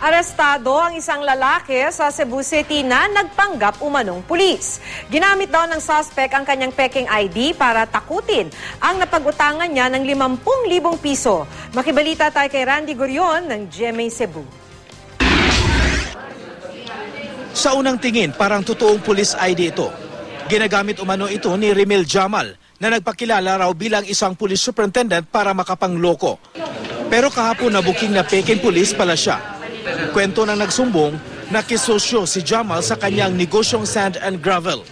Arestado ang isang lalaki sa Cebu City na nagpanggap umanong pulis. Ginamit daw ng suspect ang kanyang peking ID para takutin ang napag-utangan niya ng 50,000 piso. Makibalita tayo kay Randy Gurion ng GMA Cebu. Sa unang tingin, parang totoong police ID ito. Ginagamit umano ito ni Remil Jamal na nagpakilala raw bilang isang police superintendent para makapangloko. Pero kahapon na booking na peking police pala siya. Kwento ng nagsumbong, nakisosyo si Jamal sa kanyang negosyong sand and gravel.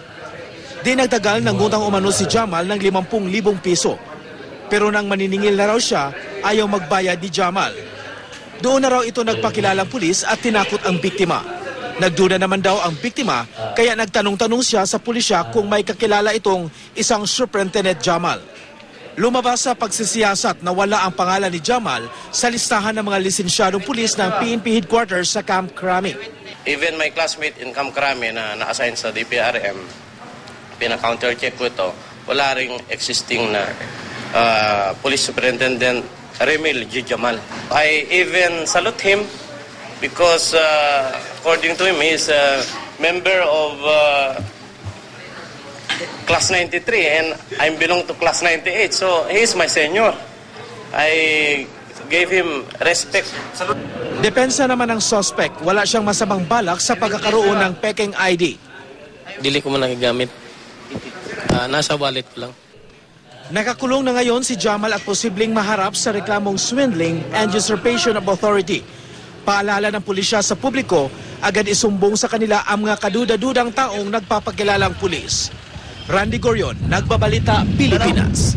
Di nagtagal nang ngutang umano si Jamal ng 50,000 piso. Pero nang maniningil na raw siya, ayaw magbayad ni Jamal. Doon na raw ito nagpakilalang pulis at tinakot ang biktima. Nagduda naman daw ang biktima, kaya nagtanong-tanong siya sa pulisya kung may kakilala itong isang Superintendent Jamal. Lumabas sa pagsisiyasat na wala ang pangalan ni Jamal sa listahan ng mga lisensyadong pulis ng PNP headquarters sa Camp Crame. Even my classmate in Camp Crame na na-assign sa DPRM, pina-counter-check ko ito, wala ring existing na Police Superintendent Remil G. Jamal. I even salute him because according to him, he is a member of Class 93 and I belong to Class 98. So he is my senior. I gave him respect. Depensa naman ng suspect, wala siyang masamang balak sa pagkakaroon ng peking ID. Dili ko man nagagamit. Nasa wallet ko lang. Nakakulong na ngayon si Jamal at posibleng maharap sa reklamong swindling and usurpation of authority. Paalala ng pulisya sa publiko, agad isumbong sa kanila ang mga kaduda-dudang taong nagpapakilalang pulis. Randy Gurion, Nagbabalita, Pilipinas.